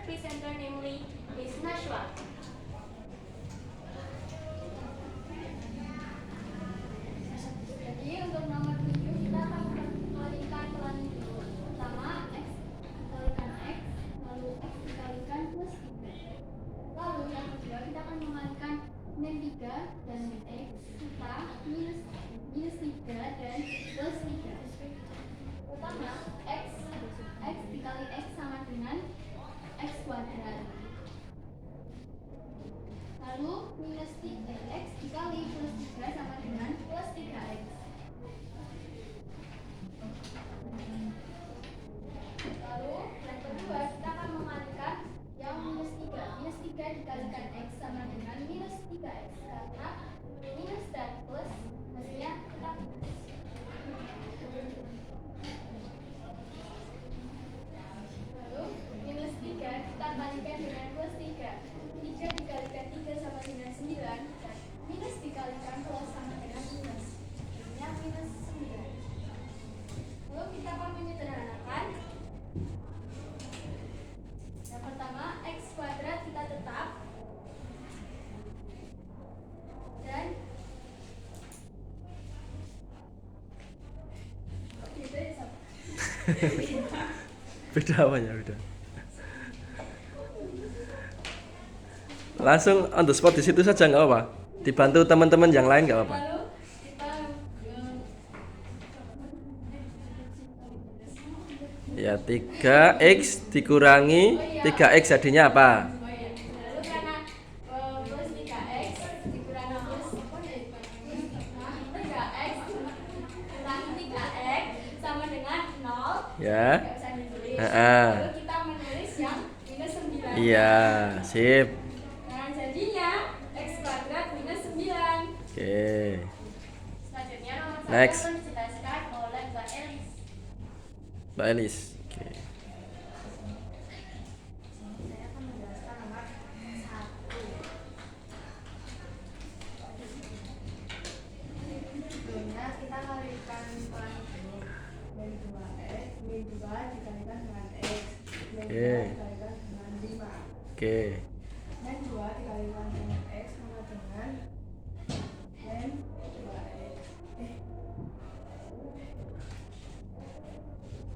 presenter, namely Miss Nashwa. Jadi untuk nomor 7 kita akan mengalihkan pelan dulu. Pertama X dikalikan X, lalu X dikalikan plus 3. Lalu yang kedua kita akan mengalihkan min 3 dan min X serta minus 3 dan plus 3. Pertama X dikali X sama dengan X kuadrat. Lalu minus 3X dikali plus 3 sama dengan plus 3X. Lalu yang kedua kita akan mengalihkan yang minus 3. Minus 3 dikalikan X sama dengan minus 3X. Karena minus dan plus hasilnya tetap minus. Lalu minus 3 kita kalikan dengan plus 3. 3 dikalikan 3 sama dengan 9 dan minus dikalikan plus sama dengan minus. Hasilnya minus 9. Lalu kita akan menyederhanakan. Yang pertama X kuadrat kita tetap. Dan Beda apanya, beda. Langsung on the spot di situ saja nggak apa-apa. Dibantu teman-teman yang lain nggak apa-apa. lalu kita Ya 3x dikurangi 3x jadinya apa? lalu karena plus 3x dikurangi plus 3x kurangi 3x sama dengan 0. Ya. Nggak usah ditulis. Heeh. Lalu kita menulis yang minus 9. Iya, sip. Nah, jadinya X kuadrat minus 9. Oke. Selanjutnya nomor 1 Next. akan dijelaskan oleh Mbak Elis. Mbak Elis. Oke. Saya akan menjelaskan nomor 1. Sebelumnya kita kalikan pelan dulu. Min 2x, min 2 dikalikan dengan x, min 2 Oke. dikalikan dengan 5. Oke. Min 2 dikalikan dengan x sama dengan min 2x.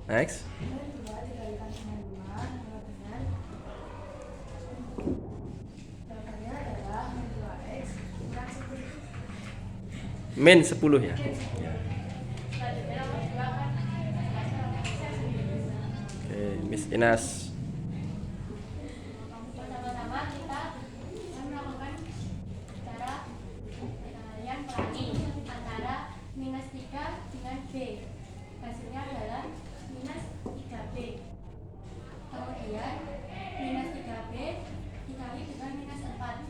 Next. Min 2 dikalikan dengan 5 sama dengan jawabannya adalah min 2x kurang 10. Min 10 ya. Selanjutnya nomor 2 akan dijelaskan oleh Miss Oke, Miss Inas. Pertama-tama kita akan melakukan cara yang pelangi antara minus 3 dengan B. Hasilnya adalah minus 3B. Kemudian minus 3B dikali dengan minus 4.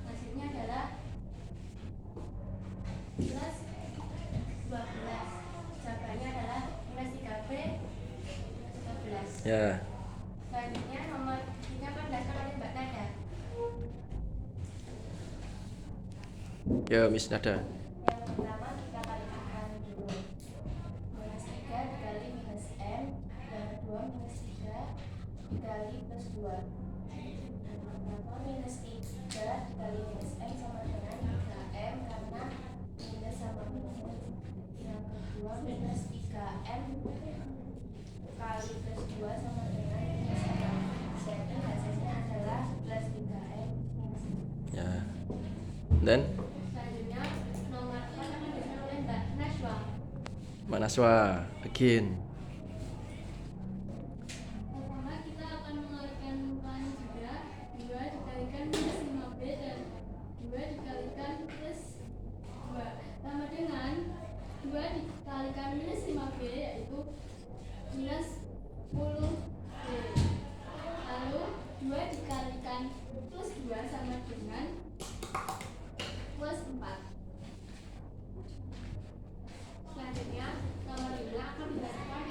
Hasilnya adalah plus 12. Jawabannya adalah minus 3B 12. Ya. Selanjutnya nomor ini akan dijelaskan oleh Mbak Nada. Yo, Miss Nada. Yang pertama kita kalikan pelan dulu. Minus 3 dikali minus M. Yang kedua minus 3 dikali plus 2. Yang pertama minus 3 dikali minus M sama dengan 3M karena minus sama minus. Yang kedua minus 3M kali plus 2 sama dengan minus 3. Jadi hasilnya adalah plus 3M minus 3. Ya. Dan Selanjutnya nomor 4 akan dijelaskan oleh Mbak Nashwa. Mbak Naswa again. Pertama kita akan mengalihkan pelan juga. 2 dikalikan minus 5B dan 2 dikalikan plus 2 sama dengan 2 dikalikan minus 5B yaitu minus 10B. Lalu 2 dikalikan plus 2 sama dengan plus 4. Selanjutnya nomor 5 akan dijelaskan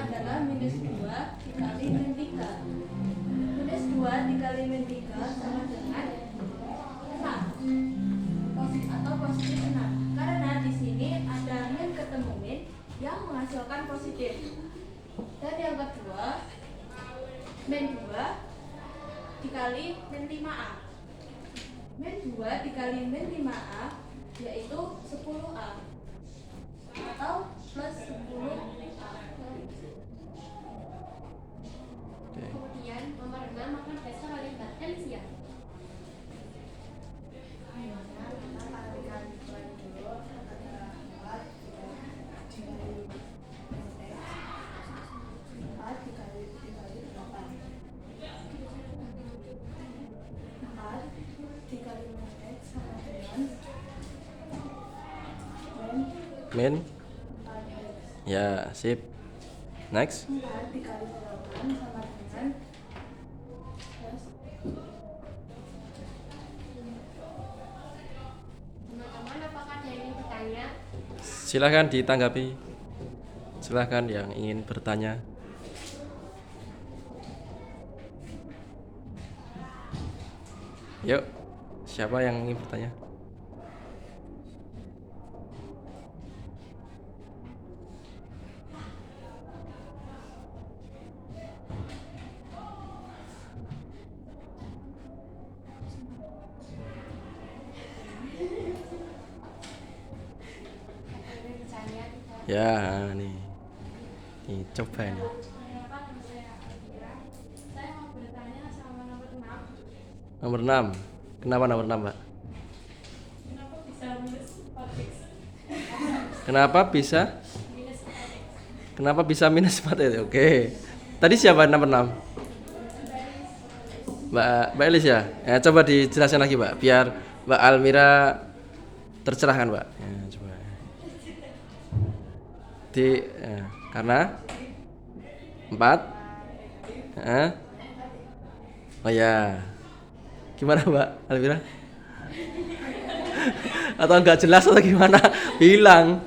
adalah minus 2 dikali min 3. Minus 2 dikali min 3 sama dengan 6. Atau positif 6. Karena di sini ada min ketemu min yang menghasilkan positif. Dan yang kedua, min 2 dikali min 5A. Min 2 dikali min 5A yaitu 10A atau plus 10A. Kemudian nomor 6 akan dasar variabel L siap. Min. Ya, sip. Next. 4 dikali 8 sama dengan teman-teman, apakah ada yang ingin bertanya? Silahkan ditanggapi. Silahkan yang ingin bertanya. Yuk, siapa yang ingin bertanya? Ya, nih. Nih, coba ini. Saya mau bertanya sama nomor 6. Nomor 6. Kenapa nomor 6, Mbak? Kenapa bisa minus 4x? Kenapa bisa? Minus 4x. Kenapa bisa minus 4? Oke. Tadi siapa nomor 6? Mbak Elis ya? Coba dijelaskan lagi, Mbak, biar Mbak Almira tercerahkan, Mbak. Ya, coba. Karena 4. Oh ya. Gimana, Mbak Almira? Atau enggak jelas atau gimana? Bilang.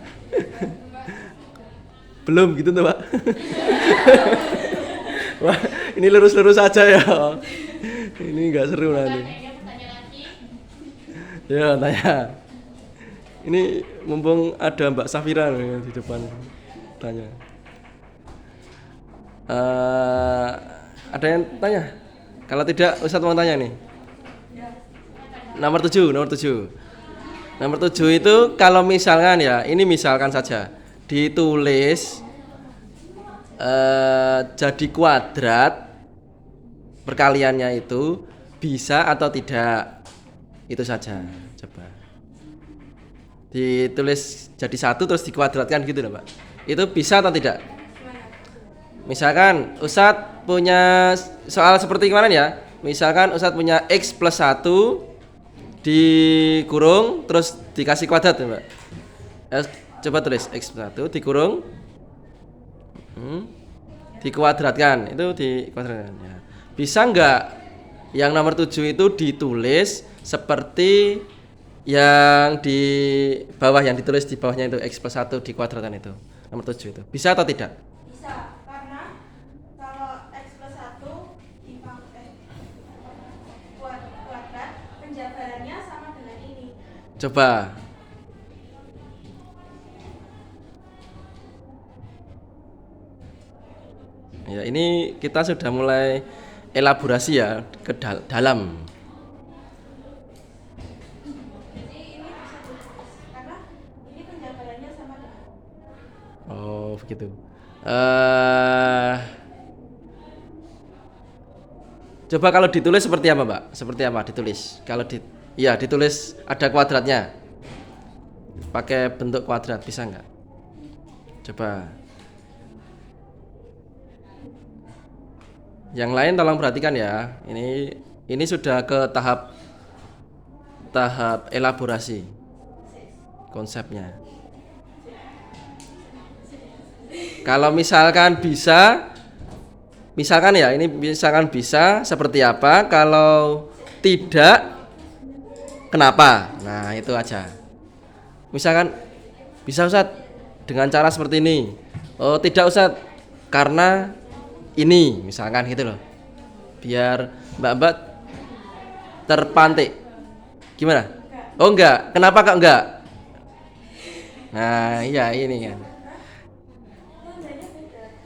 Belum gitu tuh, Mbak. Wah, ini lurus-lurus aja ya. Ini enggak seru nanti. Ya, tanya. Ini mumpung ada Mbak Safira di depan tanya. Ada yang tanya? Kalau tidak, Ustadz mau tanya nih. Nomor 7. Nomor 7 itu kalau misalkan ya, ini misalkan saja ditulis jadi kuadrat perkaliannya itu bisa atau tidak, itu saja. Coba ditulis jadi 1 terus dikuadratkan gitu loh, Pak. Itu bisa atau tidak? Misalkan Ustadz punya soal seperti kemarin ya. Misalkan Ustadz punya X plus 1 dikurung terus dikasih kuadrat ya, Mbak. Coba tulis X plus 1 dikurung dikuadratkan, itu dikuadratkan ya. Bisa nggak yang nomor 7 itu ditulis seperti yang di bawah, yang ditulis di bawahnya itu X plus 1 dikuadratkan itu, nomor 7 itu. Bisa atau tidak? Bisa, karena kalau X plus 1 kuadrat, penjabarannya sama dengan ini. Coba. Ya, ini kita sudah mulai elaborasi ya ke dalam. Jadi ini bisa ditulis, karena ini penjabarannya sama dengan. Oh, begitu. Coba kalau ditulis seperti apa, Mbak? Seperti apa ditulis? Kalau ditulis ada kuadratnya. Pakai bentuk kuadrat bisa nggak? Coba. Yang lain tolong perhatikan ya. Ini sudah ke tahap elaborasi konsepnya. Kalau misalkan bisa, misalkan ya, ini misalkan bisa seperti apa? Kalau tidak, kenapa? Nah, itu aja. Misalkan bisa, Ustadz, dengan cara seperti ini. Oh, tidak, Ustadz, karena ini misalkan gitu loh. Biar Mbak terpantik. Gimana? Oh enggak. Kenapa Kak enggak? Nah, iya ini kan.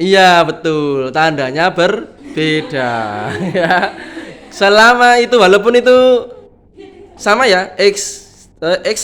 Iya, betul. Tandanya berbeda ya. Selama itu walaupun itu sama ya, X